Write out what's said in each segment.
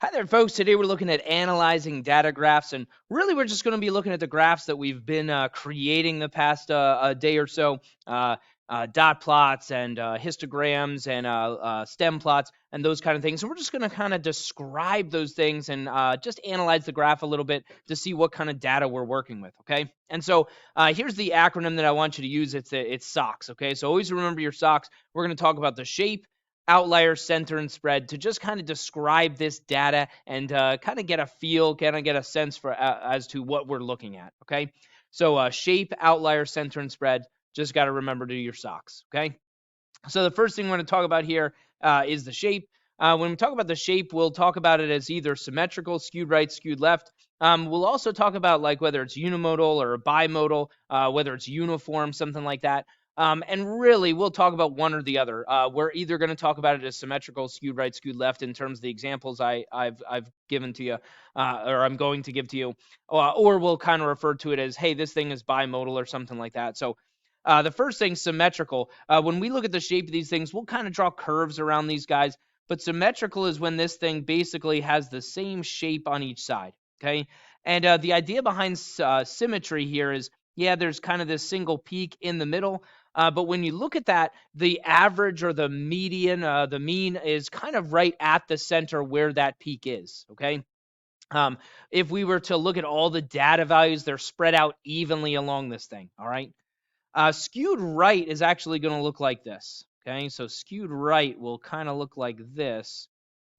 Hi there, folks. Today we're looking at analyzing data graphs, and really we're just going to be looking at the graphs that we've been creating the past day or so, uh, dot plots and histograms and stem plots and those kind of things. And we're just going to kind of describe those things and just analyze the graph a little bit to see what kind of data we're working with, okay? And so here's the acronym that I want you to use. It's SOX, okay? So always remember your SOX. We're going to talk about the shape, outlier, center, and spread to just kind of describe this data and kind of get a feel, kind of get a sense for as to what we're looking at, okay? So shape, outlier, center, and spread, just got to remember to do your SOX, okay? So the first thing we're going to talk about here is the shape. When we talk about the shape, we'll talk about it as either symmetrical, skewed right, skewed left. We'll also talk about like whether it's unimodal or bimodal, whether it's uniform, something like that. And really, we'll talk about one or the other. We're either going to talk about it as symmetrical, skewed right, skewed left in terms of the examples I've given to you, or I'm going to give to you, or we'll kind of refer to it as, hey, this thing is bimodal or something like that. So the first thing, symmetrical. When we look at the shape of these things, we'll kind of draw curves around these guys. But symmetrical is when this thing basically has the same shape on each side, okay? And the idea behind symmetry here is, yeah, there's kind of this single peak in the middle. But when you look at that, the average or the median, the mean is kind of right at the center where that peak is, okay? If we were to look at all the data values, they're spread out evenly along this thing, all right? Skewed right is actually going to look like this. Okay, so skewed right will kind of look like this,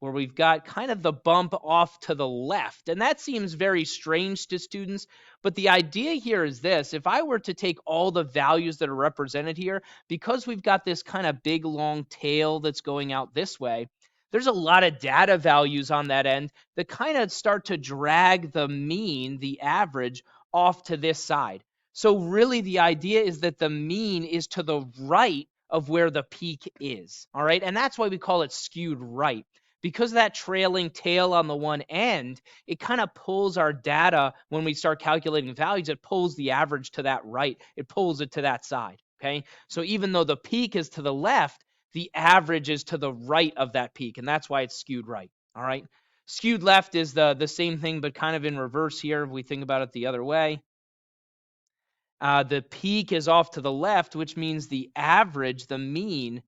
where we've got kind of the bump off to the left. And that seems very strange to students. But the idea here is this. If I were to take all the values that are represented here, because we've got this kind of big long tail that's going out this way, there's a lot of data values on that end that kind of start to drag the mean, the average, off to this side. So really the idea is that the mean is to the right of where the peak is, all right? And that's why we call it skewed right. Because of that trailing tail on the one end, it kind of pulls our data when we start calculating values, it pulls the average to that right. It pulls it to that side, okay? So even though the peak is to the left, the average is to the right of that peak, and that's why it's skewed right, all right? Skewed left is the same thing, but kind of in reverse here if we think about it the other way. The peak is off to the left, which means the average, the mean,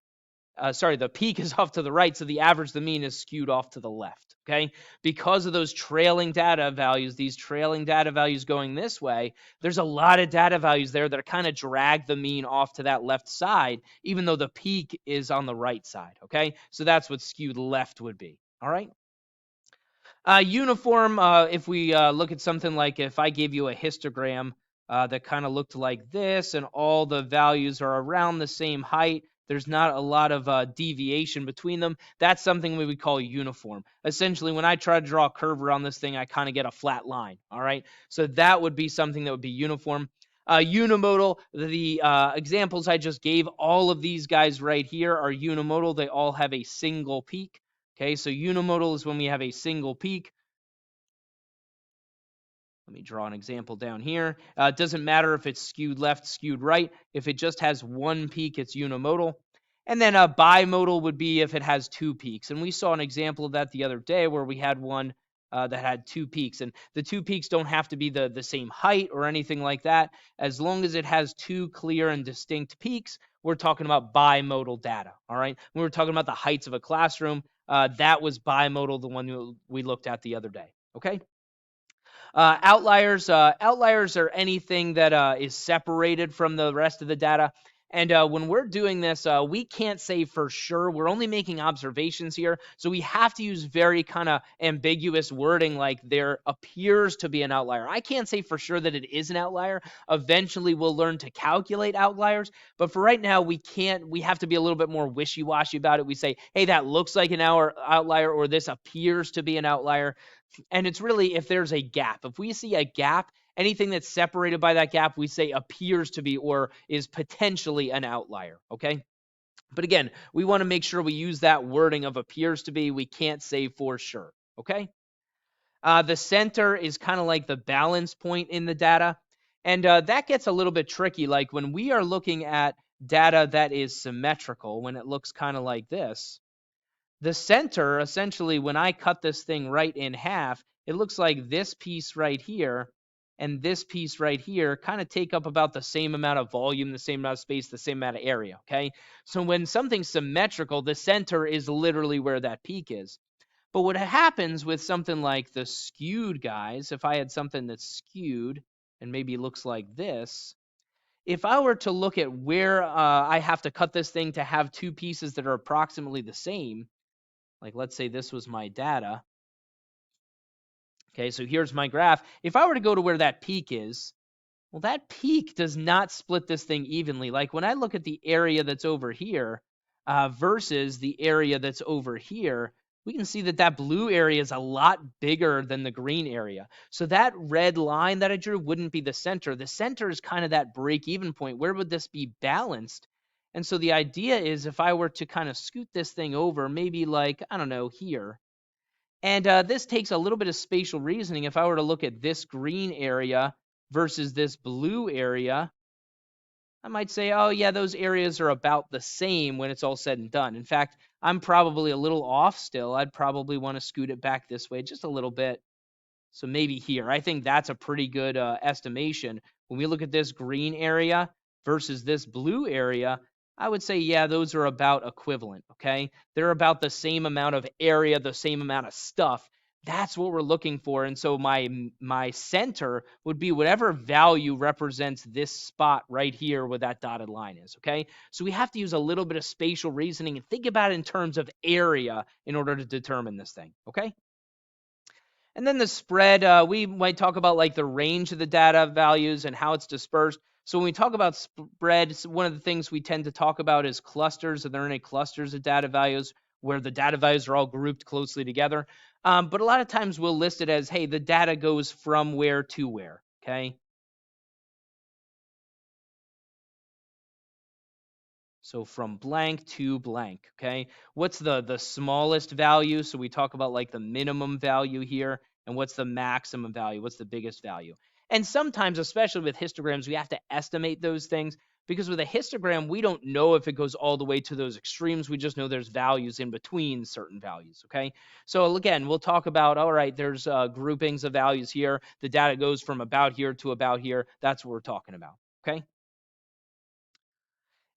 the peak is off to the right, so the average, the mean is skewed off to the left, okay? Because of those trailing data values, these trailing data values going this way, there's a lot of data values there that kind of drag the mean off to that left side, even though the peak is on the right side, okay? So that's what skewed left would be, all right? Uniform, if we look at something like if I gave you a histogram that kind of looked like this and all the values are around the same height, there's not a lot of deviation between them, that's something we would call uniform. Essentially, when I try to draw a curve around this thing, I kind of get a flat line, all right? So that would be something that would be uniform. Unimodal, the examples I just gave, all of these guys right here are unimodal. They all have a single peak. Okay, so unimodal is when we have a single peak. Let me draw an example down here. It doesn't matter if it's skewed left, skewed right. If it just has one peak, it's unimodal. And then a bimodal would be if it has two peaks. And we saw an example of that the other day where we had one that had two peaks. And the two peaks don't have to be the same height or anything like that. As long as it has two clear and distinct peaks, we're talking about bimodal data. All right. When we were talking about the heights of a classroom, that was bimodal, the one we looked at the other day. Okay. Outliers are anything that is separated from the rest of the data. And when we're doing this, we can't say for sure. We're only making observations here. So we have to use very kind of ambiguous wording like there appears to be an outlier. I can't say for sure that it is an outlier. Eventually, we'll learn to calculate outliers. But for right now, we can't. We have to be a little bit more wishy-washy about it. We say, hey, that looks like an outlier, or this appears to be an outlier. And it's really if there's a gap. If we see a gap, anything that's separated by that gap, we say appears to be or is potentially an outlier, okay? But again, we want to make sure we use that wording of appears to be. We can't say for sure, okay? The center is kind of like the balance point in the data. And that gets a little bit tricky. Like when we are looking at data that is symmetrical, when it looks kind of like this, The center, essentially, when I cut this thing right in half, it looks like this piece right here and this piece right here kind of take up about the same amount of volume, the same amount of space, the same amount of area, okay? So when something's symmetrical, the center is literally where that peak is. But what happens with something like the skewed guys, if I had something that's skewed and maybe looks like this, if I were to look at where I have to cut this thing to have two pieces that are approximately the same, like let's say this was my data. Okay, so here's my graph. If I were to go to where that peak is, well, that peak does not split this thing evenly. Like when I look at the area that's over here versus the area that's over here, we can see that that blue area is a lot bigger than the green area. So that red line that I drew wouldn't be the center. The center is kind of that break-even point. Where would this be balanced? And so the idea is if I were to kind of scoot this thing over, maybe like, I don't know, here, and this takes a little bit of spatial reasoning. If I were to look at this green area versus this blue area, I might say, oh, yeah, those areas are about the same when it's all said and done. In fact, I'm probably a little off still. I'd probably want to scoot it back this way just a little bit. So maybe here. I think that's a pretty good estimation. When we look at this green area versus this blue area, I would say, yeah, those are about equivalent, okay? They're about the same amount of area, the same amount of stuff. That's what we're looking for. And so my center would be whatever value represents this spot right here where that dotted line is, okay? So we have to use a little bit of spatial reasoning and think about it in terms of area in order to determine this thing, okay? And then the spread, we might talk about like the range of the data values and how it's dispersed. So when we talk about spread, one of the things we tend to talk about is clusters. Are there any clusters of data values where the data values are all grouped closely together? But a lot of times we'll list it as, hey, the data goes from where to where, okay? So from blank to blank, okay? What's the smallest value? So we talk about like the minimum value here, and what's the maximum value? What's the biggest value? And sometimes, especially with histograms, we have to estimate those things because with a histogram, we don't know if it goes all the way to those extremes. We just know there's values in between certain values, okay? So again, we'll talk about, all right, there's groupings of values here. The data goes from about here to about here. That's what we're talking about, okay?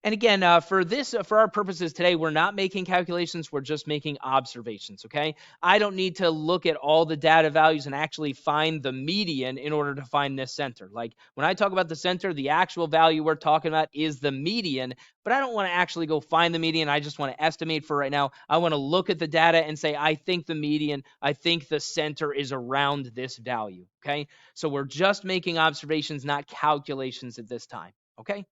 And again, for our purposes today, we're not making calculations. We're just making observations, okay? I don't need to look at all the data values and actually find the median in order to find this center. Like when I talk about the center, the actual value we're talking about is the median, but I don't want to actually go find the median. I just want to estimate for right now. I want to look at the data and say, I think the median, I think the center is around this value, okay? So we're just making observations, not calculations at this time, okay?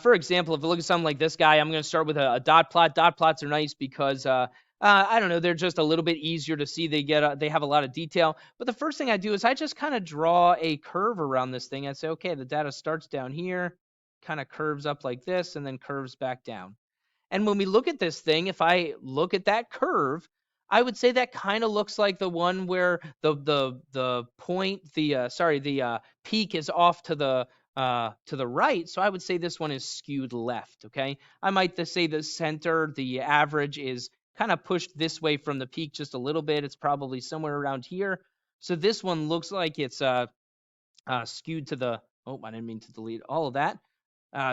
For example, if you look at something like this guy, I'm going to start with a dot plot. Dot plots are nice because I don't know, they're just a little bit easier to see. They have a lot of detail. But the first thing I do is I just kind of draw a curve around this thing. I say, okay, the data starts down here, kind of curves up like this, and then curves back down. And when we look at this thing, if I look at that curve, I would say that kind of looks like the one where the point, the peak is off to the right. So I would say this one is skewed left. Okay, I might just say the center, the average is kind of pushed this way from the peak just a little bit. It's probably somewhere around here. So this one looks like it's skewed to the. Oh, I didn't mean to delete all of that.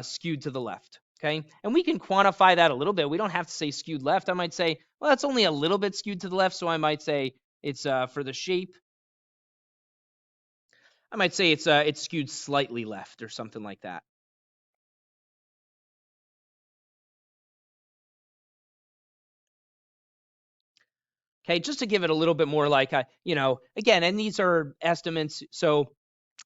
Skewed to the left. Okay, and we can quantify that a little bit. We don't have to say skewed left. I might say, well, that's only a little bit skewed to the left. So I might say it's for the shape. I might say it's skewed slightly left or something like that. Okay, just to give it a little bit more like, again, and these are estimates. So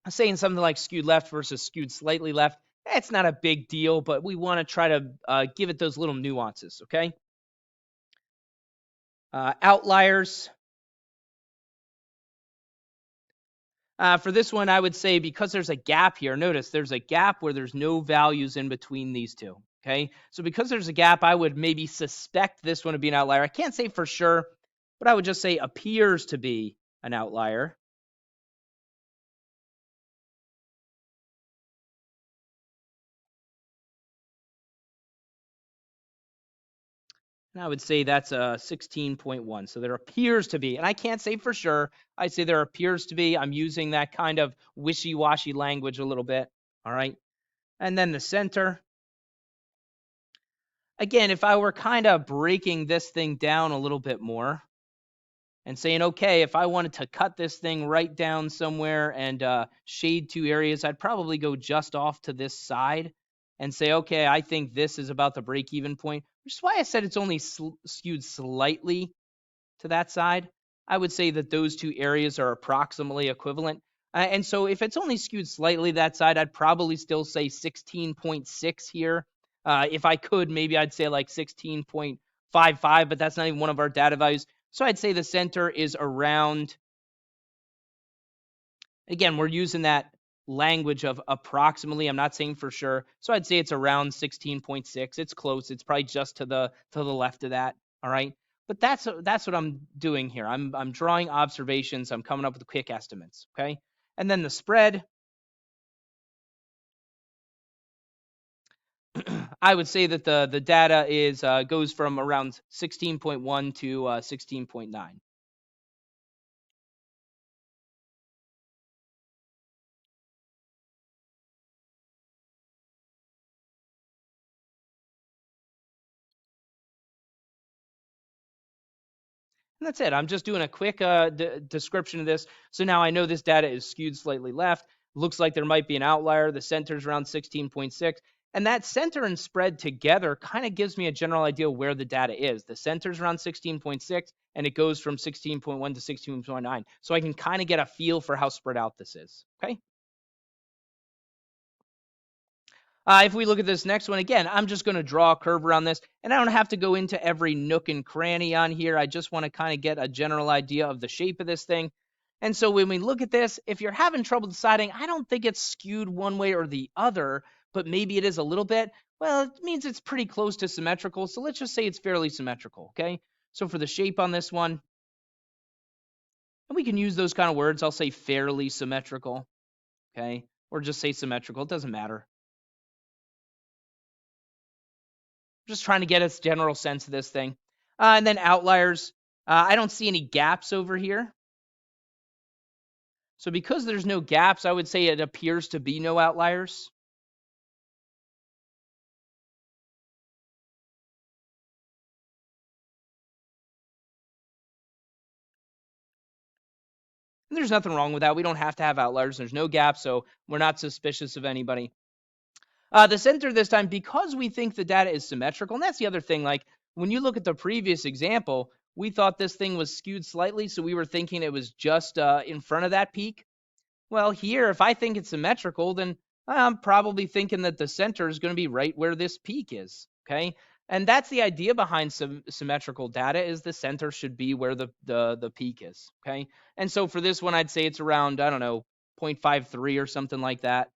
saying something like skewed left versus skewed slightly left, it's not a big deal, but we want to try to give it those little nuances, okay? Outliers. For this one, I would say because there's a gap here, notice there's a gap where there's no values in between these two, okay? So because there's a gap, I would maybe suspect this one to be an outlier. I can't say for sure, but I would just say appears to be an outlier. And I would say that's a 16.1. So there appears to be, and I can't say for sure, I say there appears to be. I'm using that kind of wishy-washy language a little bit. All right. And then the center. Again, if I were kind of breaking this thing down a little bit more and saying, okay, if I wanted to cut this thing right down somewhere and shade two areas, I'd probably go just off to this side and say, okay, I think this is about the break-even point, which is why I said it's only skewed slightly to that side. I would say that those two areas are approximately equivalent. And so if it's only skewed slightly that side, I'd probably still say 16.6 here. If I could, maybe I'd say like 16.55, but that's not even one of our data values. So I'd say the center is around, again, we're using that language of approximately. I'm not saying for sure. So I'd say it's around 16.6. It's close. It's probably just to the left of that. All right. But that's what I'm doing here. I'm drawing observations. I'm coming up with quick estimates. Okay. And then the spread, I would say that the data is goes from around 16.1 to 16.9. And that's it. I'm just doing a quick description of this. So now I know this data is skewed slightly left. Looks like there might be an outlier. The center's around 16.6. And that center and spread together kind of gives me a general idea where the data is. The center's around 16.6, and it goes from 16.1 to 16.9. So I can kind of get a feel for how spread out this is. Okay. If we look at this next one, again, I'm just going to draw a curve around this, and I don't have to go into every nook and cranny on here. I just want to kind of get a general idea of the shape of this thing. And so when we look at this, if you're having trouble deciding, I don't think it's skewed one way or the other, but maybe it is a little bit, well, it means it's pretty close to symmetrical. So let's just say it's fairly symmetrical, okay? So for the shape on this one, and we can use those kind of words. I'll say fairly symmetrical, okay? Or just say symmetrical. It doesn't matter. Just trying to get a general sense of this thing. And then outliers. I don't see any gaps over here. So because there's no gaps, I would say it appears to be no outliers. And there's nothing wrong with that. We don't have to have outliers. There's no gaps, so we're not suspicious of anybody. The center this time, because we think the data is symmetrical, and that's the other thing. Like when you look at the previous example, we thought this thing was skewed slightly, so we were thinking it was just in front of that peak. Well, here, if I think it's symmetrical, then I'm probably thinking that the center is going to be right where this peak is, okay? And that's the idea behind symmetrical data is the center should be where the peak is, okay? And so for this one, I'd say it's around, I don't know, 0.53 or something like that.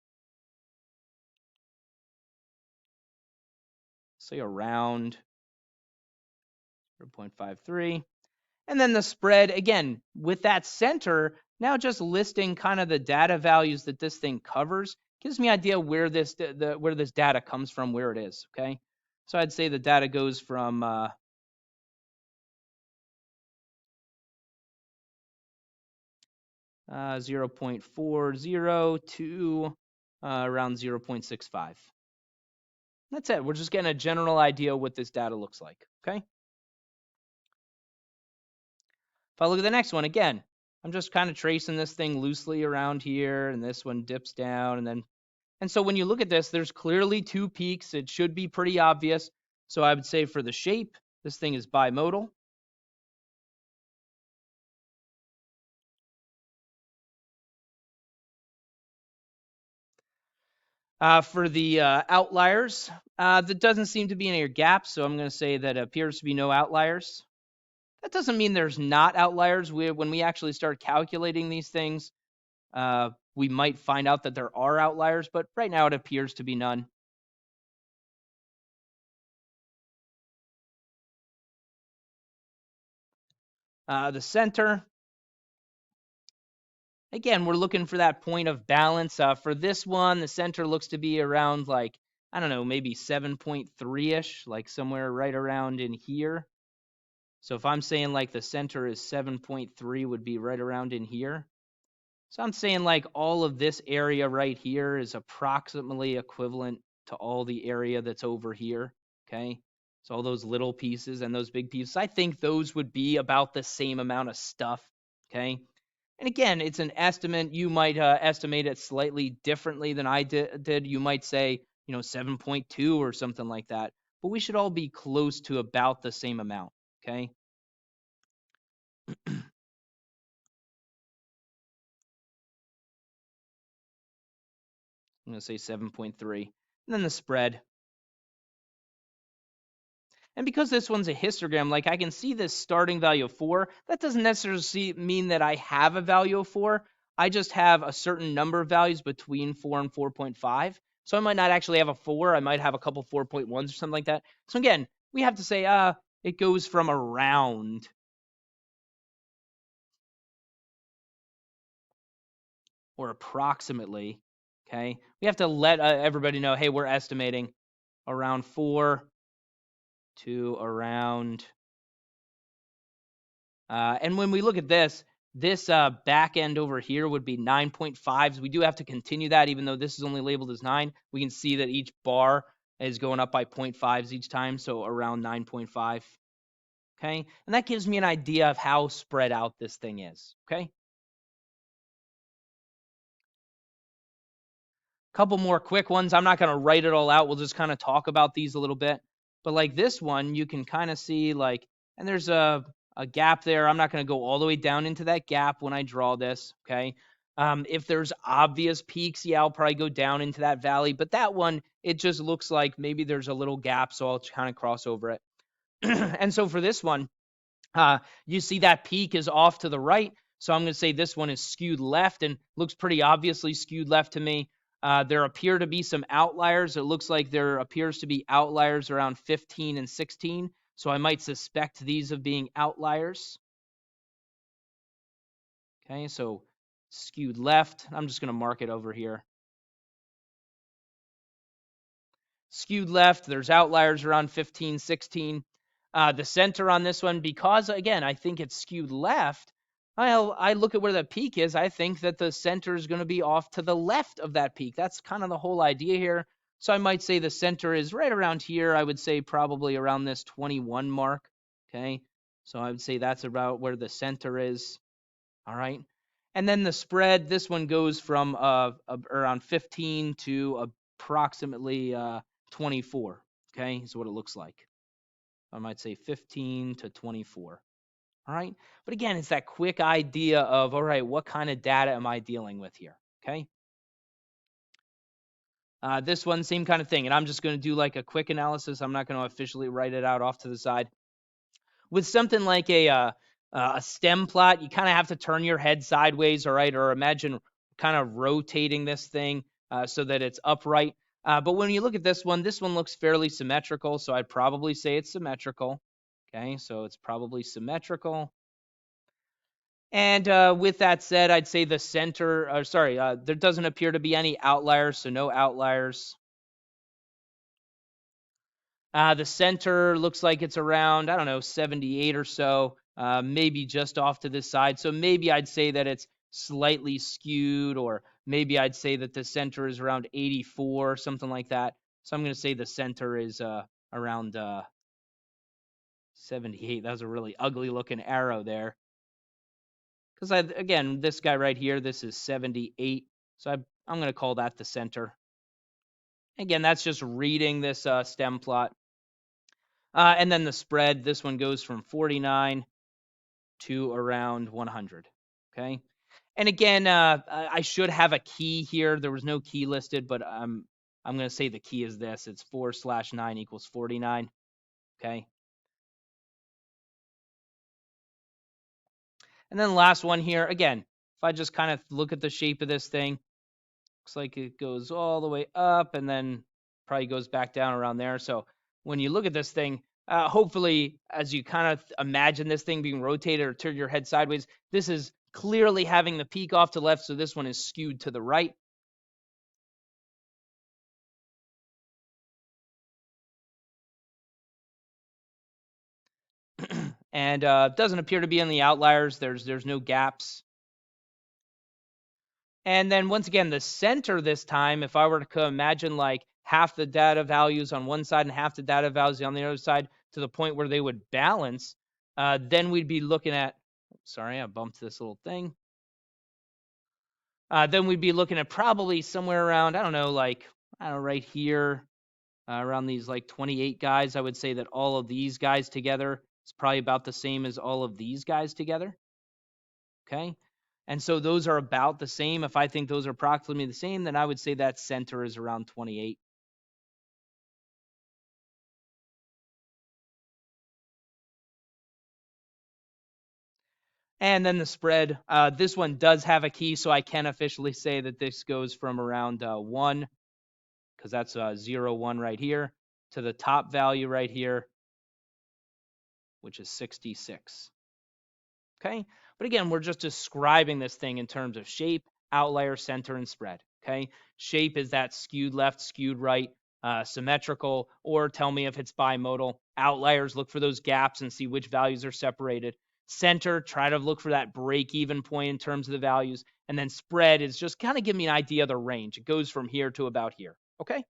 Say around 0.53. And then the spread, again, with that center, now just listing kind of the data values that this thing covers gives me an idea where this where this data comes from, where it is, okay? So I'd say the data goes from 0.40 to around 0.65. That's it. We're just getting a general idea what this data looks like, okay? If I look at the next one, again, I'm just kind of tracing this thing loosely around here, and this one dips down, and so when you look at this, there's clearly two peaks. It should be pretty obvious. So I would say for the shape, this thing is bimodal. For the outliers, there doesn't seem to be any gaps, so I'm going to say that it appears to be no outliers. That doesn't mean there's not outliers. When we actually start calculating these things, we might find out that there are outliers, but right now it appears to be none. The center, again, we're looking for that point of balance. For this one, the center looks to be around like I don't know, maybe 7.3-ish, like somewhere right around in here. So if I'm saying like the center is 7.3 would be right around in here. So I'm saying like all of this area right here is approximately equivalent to all the area that's over here, okay? So all those little pieces and those big pieces, I think those would be about the same amount of stuff, okay? And again, it's an estimate. You might estimate it slightly differently than I did. You might say, 7.2 or something like that. But we should all be close to about the same amount, okay? I'm going to say 7.3. And then the spread. And because this one's a histogram, like I can see this starting value of 4. That doesn't necessarily mean that I have a value of 4. I just have a certain number of values between 4 and 4.5. So I might not actually have a 4. I might have a couple 4.1s or something like that. So again, we have to say it goes from around. Or approximately. Okay. We have to let everybody know, hey, we're estimating around 4 to around. And when we look at this back end over here would be 9.5s. We do have to continue that, even though this is only labeled as 9. We can see that each bar is going up by 0.5s each time, so around 9.5. Okay, and that gives me an idea of how spread out this thing is. Okay. Couple more quick ones. I'm not going to write it all out. We'll just kind of talk about these a little bit. But like this one, you can kind of see like, and there's a gap there. I'm not going to go all the way down into that gap when I draw this, okay? If there's obvious peaks, yeah, I'll probably go down into that valley. But that one, it just looks like maybe there's a little gap, so I'll kind of cross over it. And so for this one, you see that peak is off to the right. So I'm going to say this one is skewed left and looks pretty obviously skewed left to me. There appear to be some outliers. It looks like there appears to be outliers around 15 and 16. So I might suspect these of being outliers. Okay, so skewed left. I'm just going to mark it over here. Skewed left. There's outliers around 15, 16. The center on this one, because, again, I think it's skewed left, I look at where the peak is. I think that the center is going to be off to the left of that peak. That's kind of the whole idea here. So I might say the center is right around here. I would say probably around this 21 mark. Okay. So I would say that's about where the center is. All right. And then the spread, this one goes from around 15 to approximately 24. Okay. Is what it looks like. I might say 15 to 24. All right. But again, it's that quick idea of, all right, what kind of data am I dealing with here? Okay. This one, same kind of thing. And I'm just going to do like a quick analysis. I'm not going to officially write it out off to the side. With something like a stem plot, you kind of have to turn your head sideways, all right, or imagine kind of rotating this thing so that it's upright. But when you look at this one looks fairly symmetrical, so I'd probably say it's symmetrical. Okay, so it's probably symmetrical. And with that said, I'd say the center, there doesn't appear to be any outliers, so no outliers. The center looks like it's around, I don't know, 78 or so, maybe just off to this side. So maybe I'd say that it's slightly skewed, or maybe I'd say that the center is around 84, something like that. So I'm going to say the center is around 78. That was a really ugly looking arrow there. Because again, this guy right here, this is 78. So I'm going to call that the center. Again, that's just reading this stem plot. And then the spread, this one goes from 49 to around 100. Okay. And again, I should have a key here. There was no key listed, but I'm going to say the key is this. It's 4/9 equals 49. Okay. And then the last one here, again, if I just kind of look at the shape of this thing, looks like it goes all the way up and then probably goes back down around there. So when you look at this thing, hopefully, as you kind of imagine this thing being rotated or turn your head sideways, this is clearly having the peak off to the left, so this one is skewed to the right. and doesn't appear to be any outliers. There's no gaps. And then once again, the center this time, if I were to imagine like half the data values on one side and half the data values on the other side to the point where they would balance, then we'd be looking at, sorry, I bumped this little thing. Then we'd be looking at probably somewhere around, I don't know, right here, around these like 28 guys. I would say that all of these guys together is probably about the same as all of these guys together. Okay. And so those are about the same. If I think those are approximately the same, then I would say that center is around 28. And then the spread, this one does have a key, so I can officially say that this goes from around 1, because that's 0, 1 right here, to the top value right here, which is 66. Okay. But again, we're just describing this thing in terms of shape, outlier, center, and spread. Okay. Shape is that skewed left, skewed right, symmetrical, or tell me if it's bimodal. Outliers, look for those gaps and see which values are separated. Center, try to look for that break even point in terms of the values. And then spread is just kind of give me an idea of the range. It goes from here to about here. Okay.